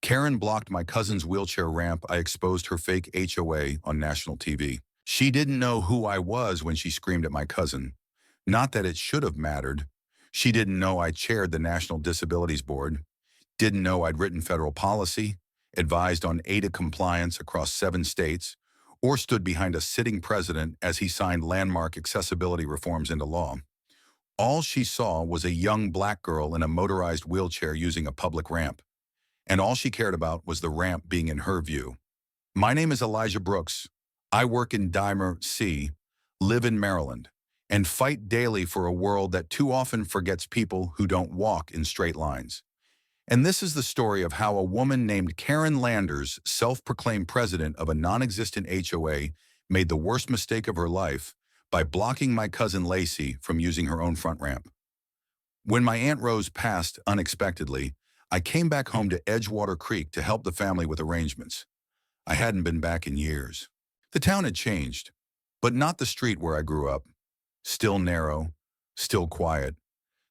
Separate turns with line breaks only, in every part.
Karen blocked my cousin's wheelchair ramp. I exposed her fake HOA on national TV. She didn't know who I was when she screamed at my cousin. Not that it should have mattered. She didn't know I chaired the National Disabilities Board, didn't know I'd written federal policy, advised on ADA compliance across 7 states, or stood behind a sitting president as he signed landmark accessibility reforms into law. All she saw was a young black girl in a motorized wheelchair using a public ramp, and all she cared about was the ramp being in her view. My name is Elijah Brooks. I work in Dimer C, live in Maryland, and fight daily for a world that too often forgets people who don't walk in straight lines. And this is the story of how a woman named Karen Landers, self-proclaimed president of a non-existent HOA, made the worst mistake of her life by blocking my cousin Lacey from using her own front ramp. When my Aunt Rose passed unexpectedly, I came back home to Edgewater Creek to help the family with arrangements. I hadn't been back in years. The town had changed, but not the street where I grew up. Still narrow, still quiet,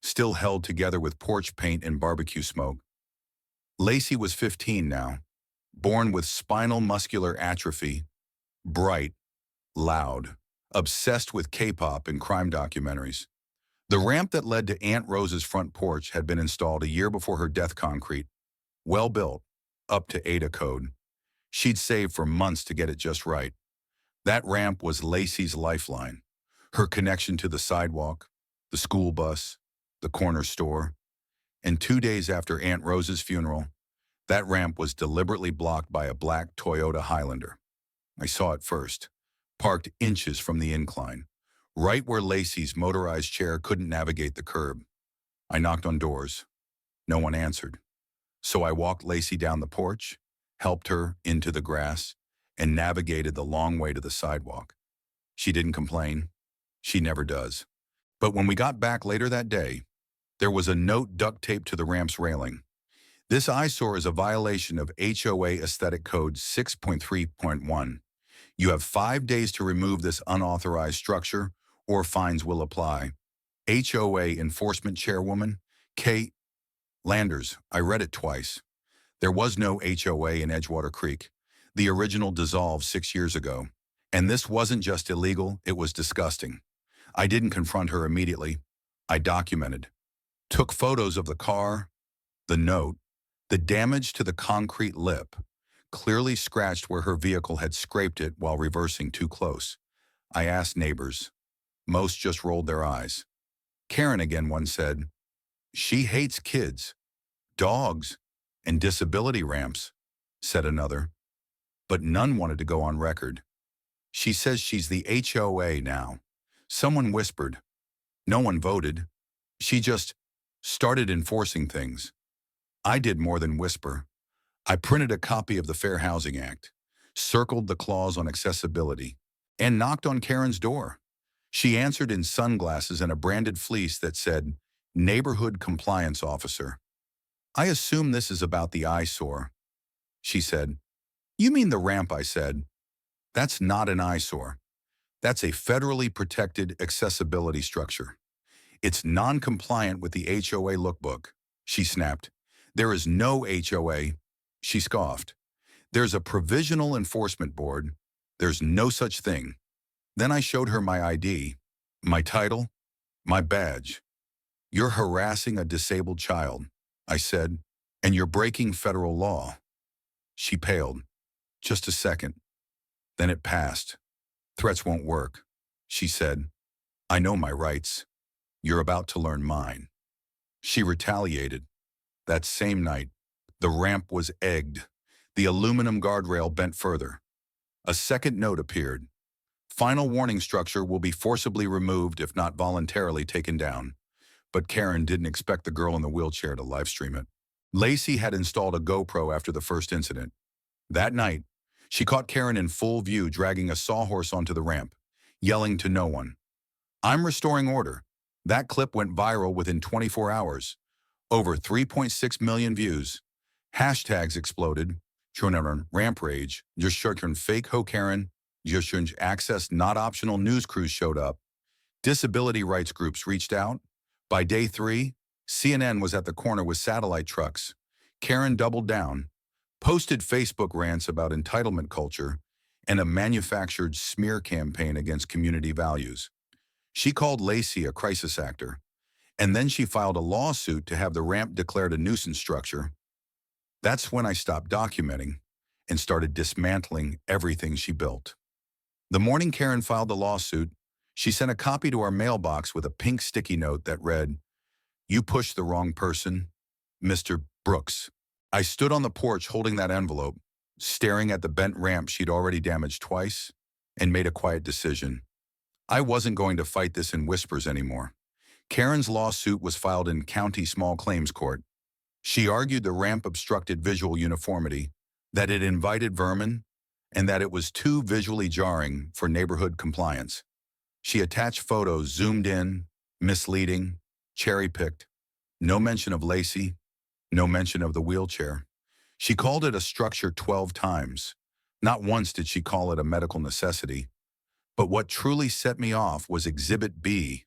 still held together with porch paint and barbecue smoke. Lacey was 15 now, born with spinal muscular atrophy, bright, loud, obsessed with K-pop and crime documentaries. The ramp that led to Aunt Rose's front porch had been installed a year before her death. Concrete, well built, up to ADA code. She'd saved for months to get it just right. That ramp was Lacey's lifeline, her connection to the sidewalk, the school bus, the corner store. And 2 days after Aunt Rose's funeral, that ramp was deliberately blocked by a black Toyota Highlander. I saw it first, parked inches from the incline, right where Lacey's motorized chair couldn't navigate the curb. I knocked on doors. No one answered. So I walked Lacey down the porch, helped her into the grass, and navigated the long way to the sidewalk. She didn't complain. She never does. But when we got back later that day, there was a note duct taped to the ramp's railing. This eyesore is a violation of HOA Aesthetic Code 6.3.1. You have 5 days to remove this unauthorized structure, or fines will apply. HOA Enforcement Chairwoman, K. Landers. I read it twice. There was no HOA in Edgewater Creek. The original dissolved 6 years ago. And this wasn't just illegal, it was disgusting. I didn't confront her immediately. I documented. Took photos of the car, the note, the damage to the concrete lip, clearly scratched where her vehicle had scraped it while reversing too close. I asked neighbors. Most just rolled their eyes. Karen again, one said, "She hates kids, dogs, and disability ramps," said another. But none wanted to go on record. "She says she's the HOA now." Someone whispered. No one voted. She just started enforcing things. I did more than whisper. I printed a copy of the Fair Housing Act, circled the clause on accessibility, and knocked on Karen's door. She answered in sunglasses and a branded fleece that said, "Neighborhood Compliance Officer." "I assume this is about the eyesore," she said. "You mean the ramp," I said. "That's not an eyesore. That's a federally protected accessibility structure. It's non-compliant with the HOA lookbook," she snapped. "There is no HOA," she scoffed. "There's a provisional enforcement board. There's no such thing." Then I showed her my ID, my title, my badge. "You're harassing a disabled child," I said, "and you're breaking federal law." She paled. Just a second. Then it passed. "Threats won't work," she said. "I know my rights. You're about to learn mine." She retaliated. That same night, the ramp was egged. The aluminum guardrail bent further. A second note appeared. "Final warning structure will be forcibly removed if not voluntarily taken down." But Karen didn't expect the girl in the wheelchair to live stream it. Lacey had installed a GoPro after the first incident. That night, she caught Karen in full view dragging a sawhorse onto the ramp, yelling to no one. "I'm restoring order." That clip went viral within 24 hours. Over 3.6 million views. Hashtags exploded. Ramp rage, fake HOA Karen, access not optional news crews showed up. Disability rights groups reached out. By day 3, CNN was at the corner with satellite trucks. Karen doubled down. posted Facebook rants about entitlement culture, and a manufactured smear campaign against community values. She called Lacey a crisis actor, and then she filed a lawsuit to have the ramp declared a nuisance structure. That's when I stopped documenting and started dismantling everything she built. The morning Karen filed the lawsuit, she sent a copy to our mailbox with a pink sticky note that read, "You pushed the wrong person, Mr. Brooks." I stood on the porch holding that envelope, staring at the bent ramp she'd already damaged twice, and made a quiet decision. I wasn't going to fight this in whispers anymore. Karen's lawsuit was filed in county small claims court. She argued the ramp obstructed visual uniformity, that it invited vermin, and that it was too visually jarring for neighborhood compliance. She attached photos zoomed in, misleading, cherry-picked. No mention of Lacey, no mention of the wheelchair. She called it a structure 12 times. Not once did she call it a medical necessity. But what truly set me off was Exhibit B.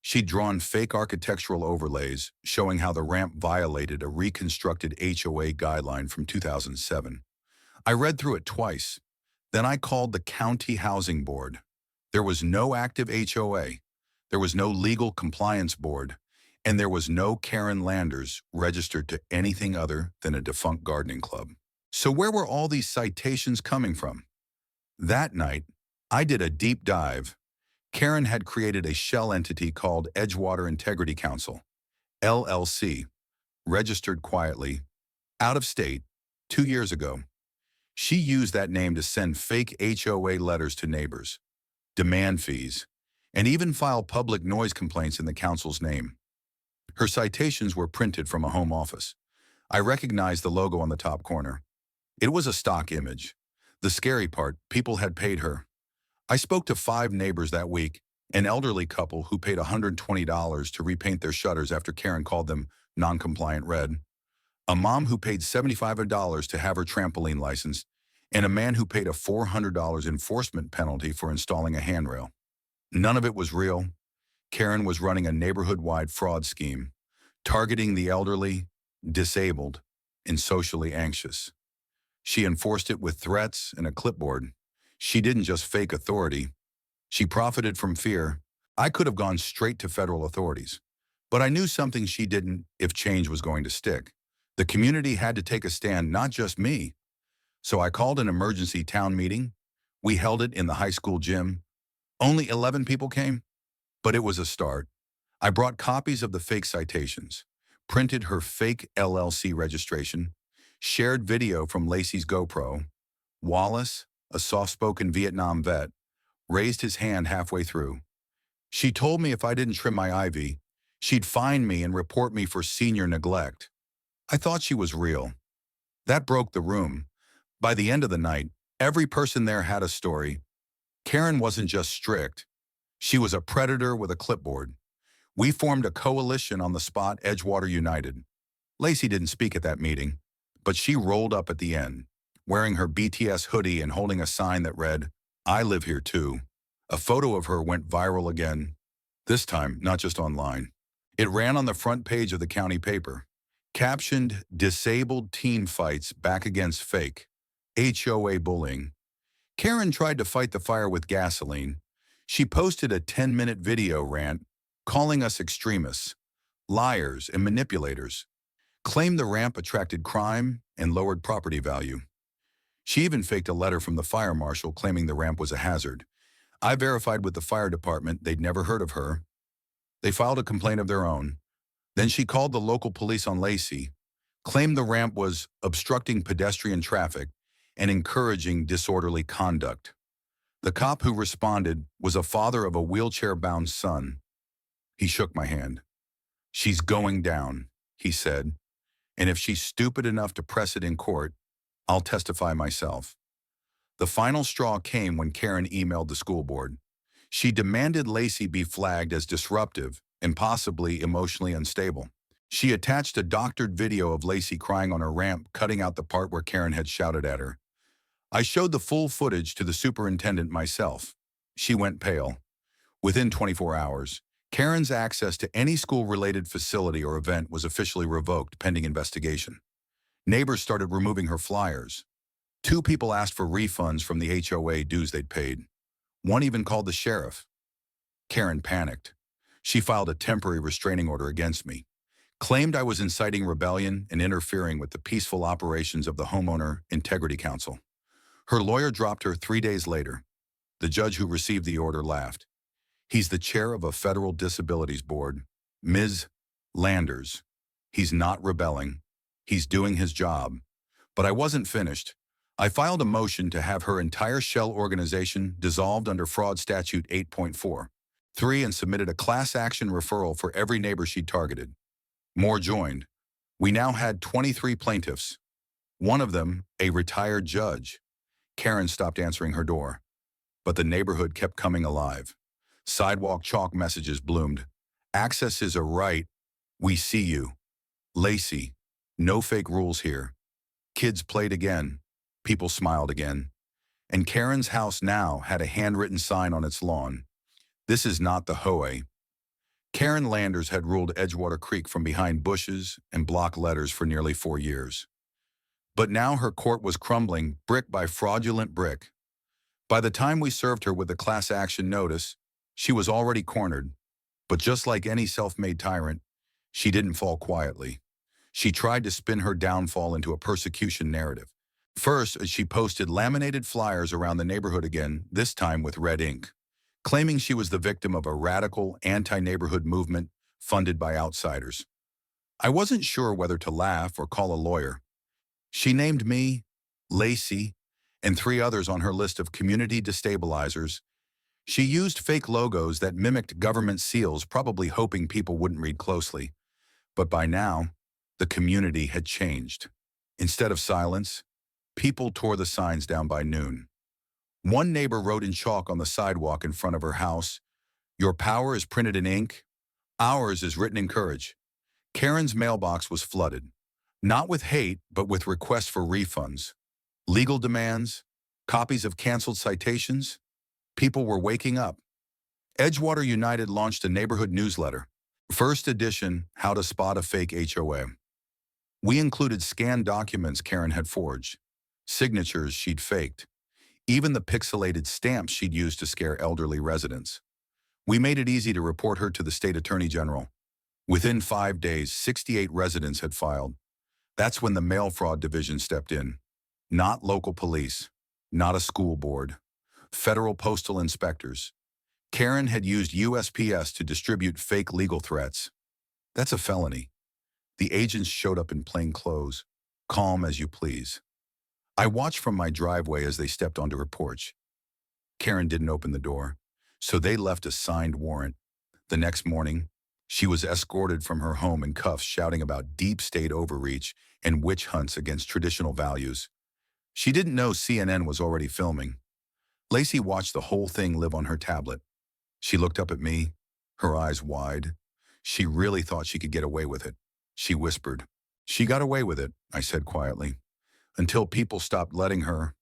She'd drawn fake architectural overlays showing how the ramp violated a reconstructed HOA guideline from 2007. I read through it twice. Then I called the county housing board. There was no active HOA. There was no legal compliance board. And there was no Karen Landers registered to anything other than a defunct gardening club. So where were all these citations coming from? That night, I did a deep dive. Karen had created a shell entity called Edgewater Integrity Council, LLC, registered quietly, out of state, 2 years ago. She used that name to send fake HOA letters to neighbors, demand fees, and even file public noise complaints in the council's name. Her citations were printed from a home office. I recognized the logo on the top corner. It was a stock image. The scary part, people had paid her. I spoke to 5 neighbors that week, an elderly couple who paid $120 to repaint their shutters after Karen called them non-compliant red, a mom who paid $75 to have her trampoline licensed, and a man who paid a $400 enforcement penalty for installing a handrail. None of it was real. Karen was running a neighborhood-wide fraud scheme, targeting the elderly, disabled, and socially anxious. She enforced it with threats and a clipboard. She didn't just fake authority. She profited from fear. I could have gone straight to federal authorities, but I knew something she didn't if change was going to stick. The community had to take a stand, not just me. So I called an emergency town meeting. We held it in the high school gym. Only 11 people came, but it was a start. I brought copies of the fake citations, printed her fake LLC registration, shared video from Lacey's GoPro. Wallace, a soft-spoken Vietnam vet, raised his hand halfway through. She told me if I didn't trim my ivy, she'd fine me and report me for senior neglect. I thought she was real. That broke the room. By the end of the night, every person there had a story. Karen wasn't just strict. She was a predator with a clipboard. We formed a coalition on the spot, Edgewater United. Lacey didn't speak at that meeting, but she rolled up at the end, wearing her BTS hoodie and holding a sign that read, "I live here too." A photo of her went viral again, this time not just online. It ran on the front page of the county paper, captioned, "Disabled teen fights back against fake HOA bullying." Karen tried to fight the fire with gasoline. She posted a 10-minute video rant calling us extremists, liars, and manipulators, claimed the ramp attracted crime and lowered property value. She even faked a letter from the fire marshal claiming the ramp was a hazard. I verified with the fire department they'd never heard of her. They filed a complaint of their own. Then she called the local police on Lacey, claimed the ramp was obstructing pedestrian traffic and encouraging disorderly conduct. The cop who responded was a father of a wheelchair-bound son. He shook my hand. "She's going down," he said, "and if she's stupid enough to press it in court, I'll testify myself." The final straw came when Karen emailed the school board. She demanded Lacey be flagged as disruptive and possibly emotionally unstable. She attached a doctored video of Lacey crying on her ramp, cutting out the part where Karen had shouted at her. I showed the full footage to the superintendent myself. She went pale. Within 24 hours, Karen's access to any school-related facility or event was officially revoked pending investigation. Neighbors started removing her flyers. Two people asked for refunds from the HOA dues they'd paid. One even called the sheriff. Karen panicked. She filed a temporary restraining order against me, claimed I was inciting rebellion and interfering with the peaceful operations of the Homeowner Integrity Council. Her lawyer dropped her 3 days later. The judge who received the order laughed. He's the chair of a federal disabilities board, Ms. Landers. He's not rebelling. He's doing his job. But I wasn't finished. I filed a motion to have her entire shell organization dissolved under Fraud Statute 8.4.3 and submitted a class action referral for every neighbor she'd targeted. More joined. We now had 23 plaintiffs. One of them, a retired judge. Karen stopped answering her door. But the neighborhood kept coming alive. Sidewalk chalk messages bloomed. Access is a right. We see you. Lacey. No fake rules here. Kids played again. People smiled again. And Karen's house now had a handwritten sign on its lawn. This is not the HOA. Karen Landers had ruled Edgewater Creek from behind bushes and block letters for nearly 4 years. But now her court was crumbling brick by fraudulent brick. By the time we served her with the class action notice, she was already cornered. But just like any self-made tyrant, she didn't fall quietly. She tried to spin her downfall into a persecution narrative. First, she posted laminated flyers around the neighborhood again, this time with red ink, claiming she was the victim of a radical anti-neighborhood movement funded by outsiders. I wasn't sure whether to laugh or call a lawyer. She named me, Lacey, and 3 others on her list of community destabilizers. She used fake logos that mimicked government seals, probably hoping people wouldn't read closely. But by now, the community had changed. Instead of silence, people tore the signs down by noon. One neighbor wrote in chalk on the sidewalk in front of her house, "Your power is printed in ink. Ours is written in courage." Karen's mailbox was flooded, not with hate, but with requests for refunds, legal demands, copies of canceled citations. People were waking up. Edgewater United launched a neighborhood newsletter. First edition, How to Spot a Fake HOA. We included scanned documents Karen had forged, signatures she'd faked, even the pixelated stamps she'd used to scare elderly residents. We made it easy to report her to the state attorney general. Within 5 days, 68 residents had filed. That's when the mail fraud division stepped in. Not local police, not a school board, federal postal inspectors. Karen had used USPS to distribute fake legal threats. That's a felony. The agents showed up in plain clothes, calm as you please. I watched from my driveway as they stepped onto her porch. Karen didn't open the door, so they left a signed warrant. The next morning, she was escorted from her home in cuffs, shouting about deep state overreach and witch hunts against traditional values. She didn't know CNN was already filming. Lacey watched the whole thing live on her tablet. She looked up at me, her eyes wide. She really thought she could get away with it. She whispered. She got away with it, I said quietly. Until people stopped letting her.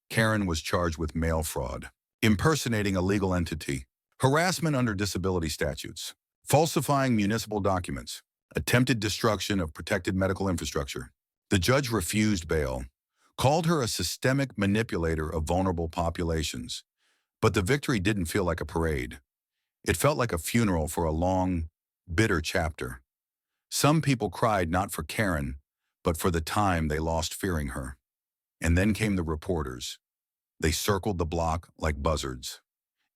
Karen was charged with mail fraud, impersonating a legal entity, harassment under disability statutes, falsifying municipal documents, attempted destruction of protected medical infrastructure. The judge refused bail, called her a systemic manipulator of vulnerable populations. But the victory didn't feel like a parade. It felt like a funeral for a long, bitter chapter. Some people cried not for Karen, but for the time they lost fearing her. And then came the reporters. They circled the block like buzzards.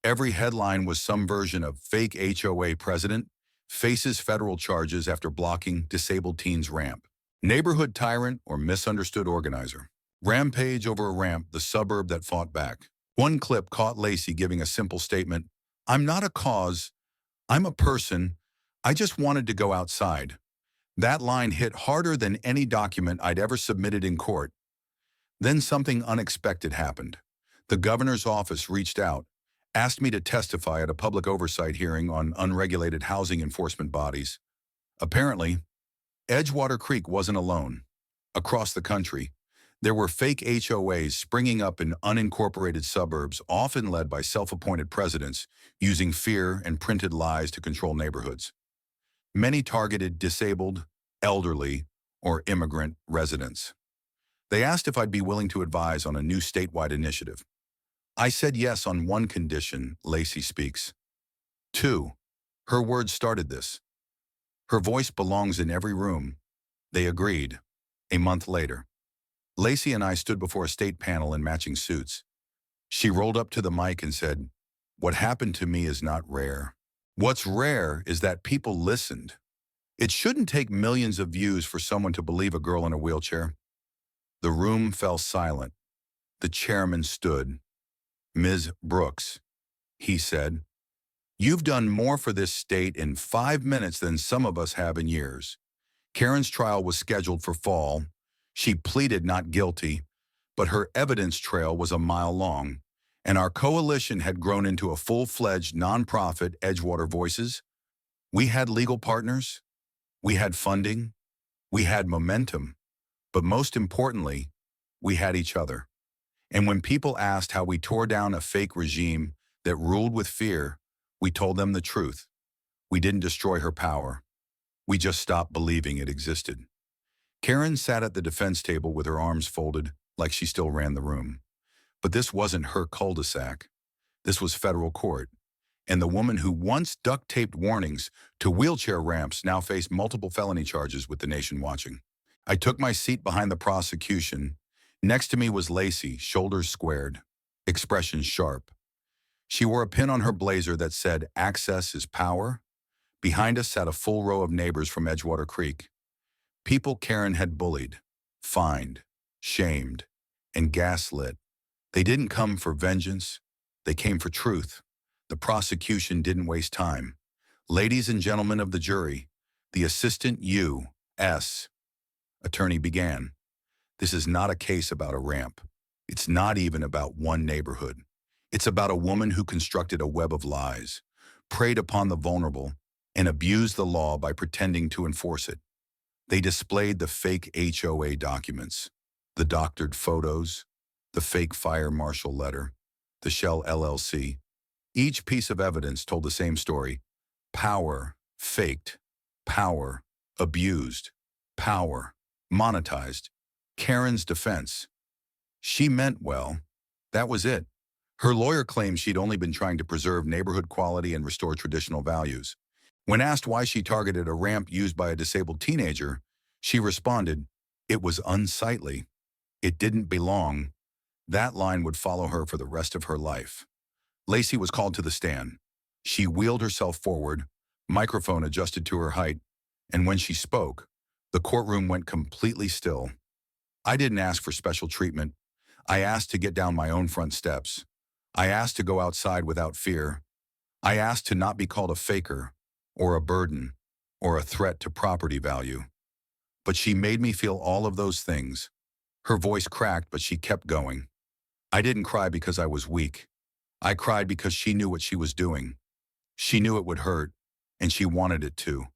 Every headline was some version of fake HOA president, faces federal charges after blocking disabled teens ramp. Neighborhood tyrant or misunderstood organizer. Rampage over a ramp, the suburb that fought back. One clip caught Lacey giving a simple statement, "I'm not a cause, I'm a person, I just wanted to go outside." That line hit harder than any document I'd ever submitted in court. Then something unexpected happened. The governor's office reached out, asked me to testify at a public oversight hearing on unregulated housing enforcement bodies. Apparently, Edgewater Creek wasn't alone. Across the country, there were fake HOAs springing up in unincorporated suburbs, often led by self-appointed presidents, using fear and printed lies to control neighborhoods. Many targeted disabled, elderly, or immigrant residents. They asked if I'd be willing to advise on a new statewide initiative. I said yes on one condition, Lacey speaks. 2. Her words started this. Her voice belongs in every room. They agreed. A month later, Lacey and I stood before a state panel in matching suits. She rolled up to the mic and said, "What happened to me is not rare. What's rare is that people listened. It shouldn't take millions of views for someone to believe a girl in a wheelchair." The room fell silent. The chairman stood. "Ms. Brooks," he said, "you've done more for this state in 5 minutes than some of us have in years." Karen's trial was scheduled for fall. She pleaded not guilty, but her evidence trail was a mile long, and our coalition had grown into a full-fledged nonprofit, Edgewater Voices. We had legal partners, we had funding, we had momentum, but most importantly, we had each other. And when people asked how we tore down a fake regime that ruled with fear, we told them the truth. We didn't destroy her power. We just stopped believing it existed. Karen sat at the defense table with her arms folded, like she still ran the room. But this wasn't her cul-de-sac. This was federal court. And the woman who once duct-taped warnings to wheelchair ramps now faced multiple felony charges with the nation watching. I took my seat behind the prosecution. Next to me was Lacey, shoulders squared, expression sharp. She wore a pin on her blazer that said, "Access is power." Behind us sat a full row of neighbors from Edgewater Creek. People Karen had bullied, fined, shamed, and gaslit. They didn't come for vengeance. They came for truth. The prosecution didn't waste time. "Ladies and gentlemen of the jury, the assistant U.S. attorney began. This is not a case about a ramp. It's not even about one neighborhood. It's about a woman who constructed a web of lies, preyed upon the vulnerable, and abused the law by pretending to enforce it. They displayed the fake HOA documents, the doctored photos, the fake fire marshal letter, the Shell LLC. Each piece of evidence told the same story. Power, faked. Power, abused. Power, monetized. Karen's defense. She meant well. That was it. Her lawyer claimed she'd only been trying to preserve neighborhood quality and restore traditional values. When asked why she targeted a ramp used by a disabled teenager, she responded, "It was unsightly. It didn't belong." That line would follow her for the rest of her life. Lacey was called to the stand. She wheeled herself forward, microphone adjusted to her height, and when she spoke, the courtroom went completely still. I didn't ask for special treatment. I asked to get down my own front steps. I asked to go outside without fear. I asked to not be called a faker, or a burden, or a threat to property value. But she made me feel all of those things. Her voice cracked, but she kept going. I didn't cry because I was weak. I cried because she knew what she was doing. She knew it would hurt, and she wanted it to.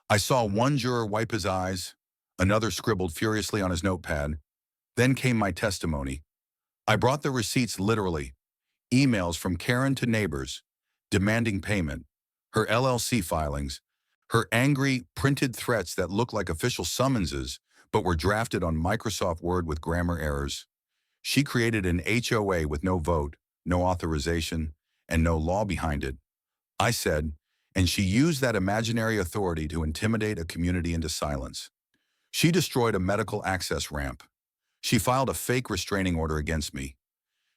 I saw one juror wipe his eyes, another scribbled furiously on his notepad. Then came my testimony. I brought the receipts literally, emails from Karen to neighbors, demanding payment, her LLC filings, her angry, printed threats that looked like official summonses but were drafted on Microsoft Word with grammar errors. She created an HOA with no vote, no authorization, and no law behind it. I said, and she used that imaginary authority to intimidate a community into silence. She destroyed a medical access ramp. She filed a fake restraining order against me.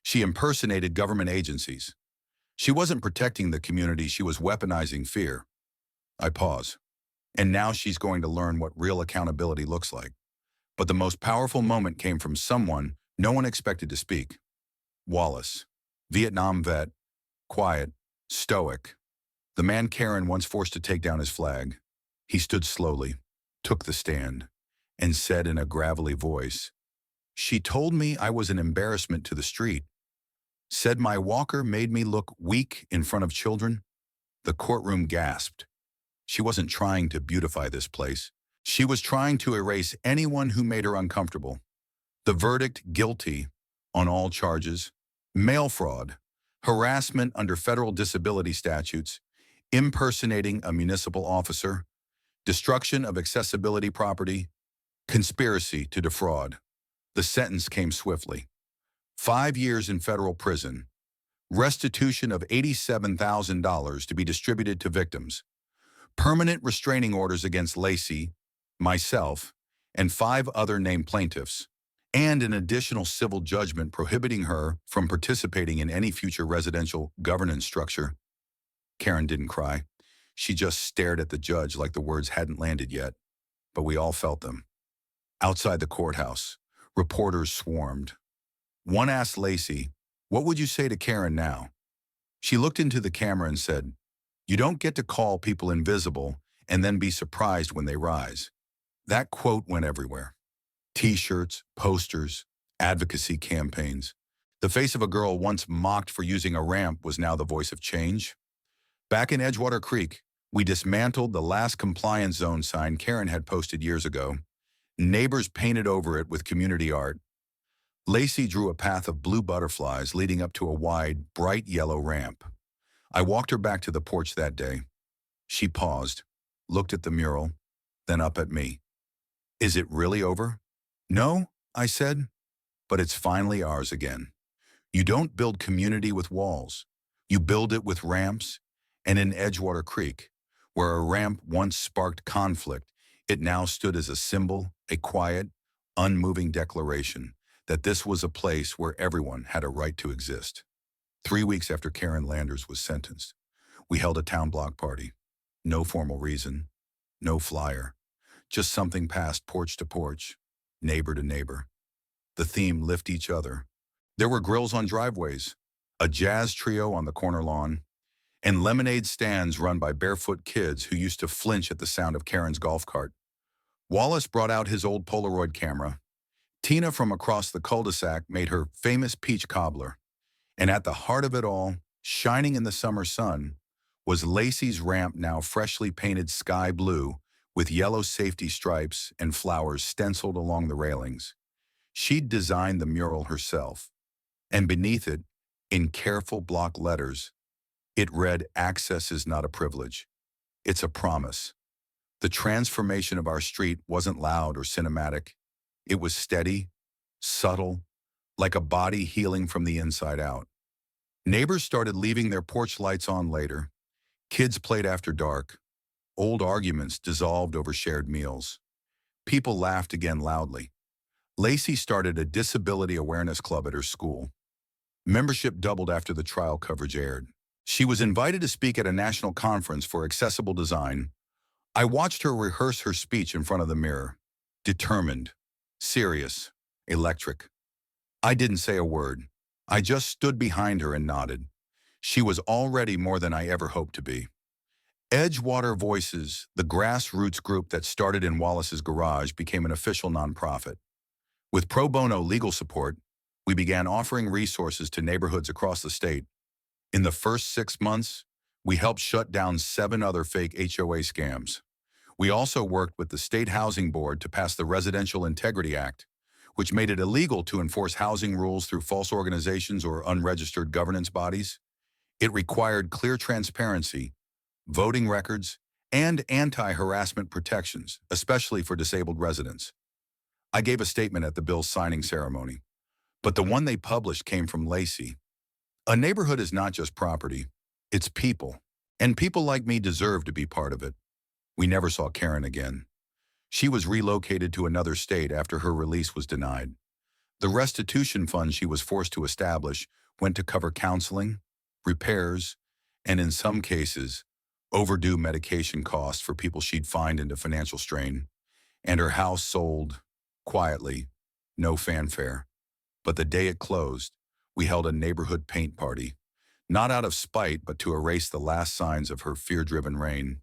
She impersonated government agencies. She wasn't protecting the community, she was weaponizing fear. I pause. And now she's going to learn what real accountability looks like. But the most powerful moment came from someone no one expected to speak. Wallace, Vietnam vet, quiet, stoic. The man Karen once forced to take down his flag. He stood slowly, took the stand, and said in a gravelly voice, "She told me I was an embarrassment to the street. Said my walker made me look weak in front of children." The courtroom gasped. She wasn't trying to beautify this place. She was trying to erase anyone who made her uncomfortable. The verdict, guilty on all charges: mail fraud, harassment under federal disability statutes, impersonating a municipal officer, destruction of accessibility property, Conspiracy to defraud. The sentence came swiftly. 5 years in federal prison. Restitution of $87,000 to be distributed to victims. Permanent restraining orders against Lacey, myself, and 5 other named plaintiffs, and an additional civil judgment prohibiting her from participating in any future residential governance structure. Karen didn't cry. She just stared at the judge like the words hadn't landed yet, but we all felt them. Outside the courthouse, reporters swarmed. One asked Lacey, "What would you say to Karen now?" She looked into the camera and said, "You don't get to call people invisible and then be surprised when they rise." That quote went everywhere. T-shirts, posters, advocacy campaigns. The face of a girl once mocked for using a ramp was now the voice of change. Back in Edgewater Creek, we dismantled the last compliance zone sign Karen had posted years ago. Neighbors painted over it with community art. Lacey drew a path of blue butterflies leading up to a wide, bright yellow ramp. I walked her back to the porch that day. She paused, looked at the mural, then up at me. "Is it really over?" "No," I said, "but it's finally ours again. You don't build community with walls. You build it with ramps, and in Edgewater Creek, where a ramp once sparked conflict, it now stood as a symbol, a quiet, unmoving declaration that this was a place where everyone had a right to exist." 3 weeks after Karen Landers was sentenced, we held a town block party. No formal reason, no flyer, just something passed porch to porch, neighbor to neighbor. The theme, lift each other. There were grills on driveways, a jazz trio on the corner lawn, and lemonade stands run by barefoot kids who used to flinch at the sound of Karen's golf cart. Wallace brought out his old Polaroid camera. Tina from across the cul-de-sac made her famous peach cobbler. And at the heart of it all, shining in the summer sun, was Lacey's ramp, now freshly painted sky blue with yellow safety stripes and flowers stenciled along the railings. She'd designed the mural herself, and beneath it, in careful block letters, it read, "Access is not a privilege. It's a promise." The transformation of our street wasn't loud or cinematic. It was steady, subtle, like a body healing from the inside out. Neighbors started leaving their porch lights on later. Kids played after dark. Old arguments dissolved over shared meals. People laughed again loudly. Lacey started a disability awareness club at her school. Membership doubled after the trial coverage aired. She was invited to speak at a national conference for accessible design. I watched her rehearse her speech in front of the mirror. Determined, serious, electric. I didn't say a word. I just stood behind her and nodded. She was already more than I ever hoped to be. Edgewater Voices, the grassroots group that started in Wallace's garage, became an official nonprofit. With pro bono legal support, we began offering resources to neighborhoods across the state. In the first 6 months, we helped shut down 7 other fake HOA scams. We also worked with the State Housing Board to pass the Residential Integrity Act, which made it illegal to enforce housing rules through false organizations or unregistered governance bodies. It required clear transparency, voting records, and anti-harassment protections, especially for disabled residents. I gave a statement at the bill's signing ceremony, but the one they published came from Lacey. "A neighborhood is not just property, it's people, and people like me deserve to be part of it." We never saw Karen again. She was relocated to another state after her release was denied. The restitution fund she was forced to establish went to cover counseling, repairs, and in some cases, overdue medication costs for people she'd fined into financial strain. And her house sold, quietly, no fanfare. But the day it closed, we held a neighborhood paint party, not out of spite, but to erase the last signs of her fear-driven reign.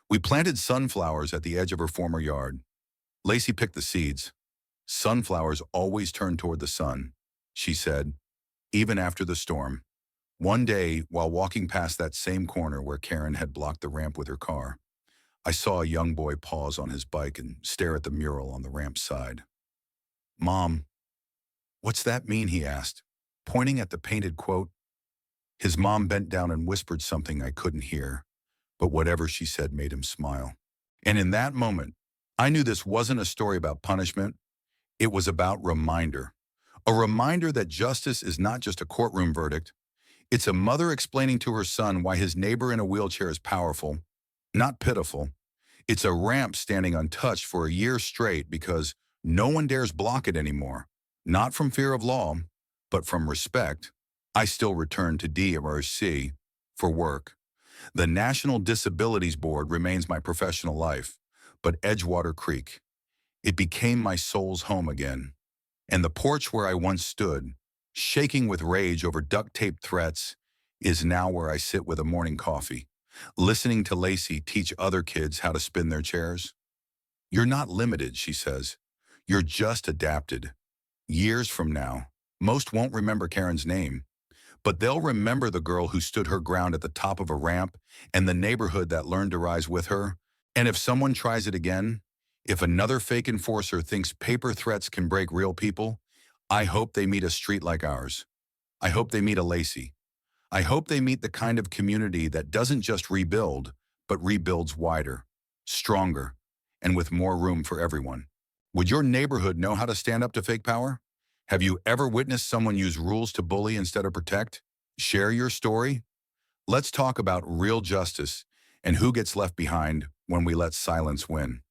We planted sunflowers at the edge of her former yard. Lacey picked the seeds. "Sunflowers always turn toward the sun," she said, even after the storm. One day, while walking past that same corner where Karen had blocked the ramp with her car, I saw a young boy pause on his bike and stare at the mural on the ramp's side. "Mom, what's that mean?" he asked, pointing at the painted quote. His mom bent down and whispered something I couldn't hear, but whatever she said made him smile. And in that moment, I knew this wasn't a story about punishment. It was about reminder. A reminder that justice is not just a courtroom verdict. It's a mother explaining to her son why his neighbor in a wheelchair is powerful, not pitiful. It's a ramp standing untouched for a year straight because no one dares block it anymore. Not from fear of law, but from respect. I still return to DMRC for work. The National Disabilities Board remains my professional life, but Edgewater Creek, it became my soul's home again. And the porch where I once stood, shaking with rage over duct-tape threats, is now where I sit with a morning coffee, listening to Lacey teach other kids how to spin their chairs. You're not limited, she says. You're just adapted. Years from now, most won't remember Karen's name, but they'll remember the girl who stood her ground at the top of a ramp and the neighborhood that learned to rise with her. And if someone tries it again, if another fake enforcer thinks paper threats can break real people, I hope they meet a street like ours. I hope they meet a Lacey. I hope they meet the kind of community that doesn't just rebuild, but rebuilds wider, stronger, and with more room for everyone. Would your neighborhood know how to stand up to fake power? Have you ever witnessed someone use rules to bully instead of protect? Share your story. Let's talk about real justice and who gets left behind when we let silence win.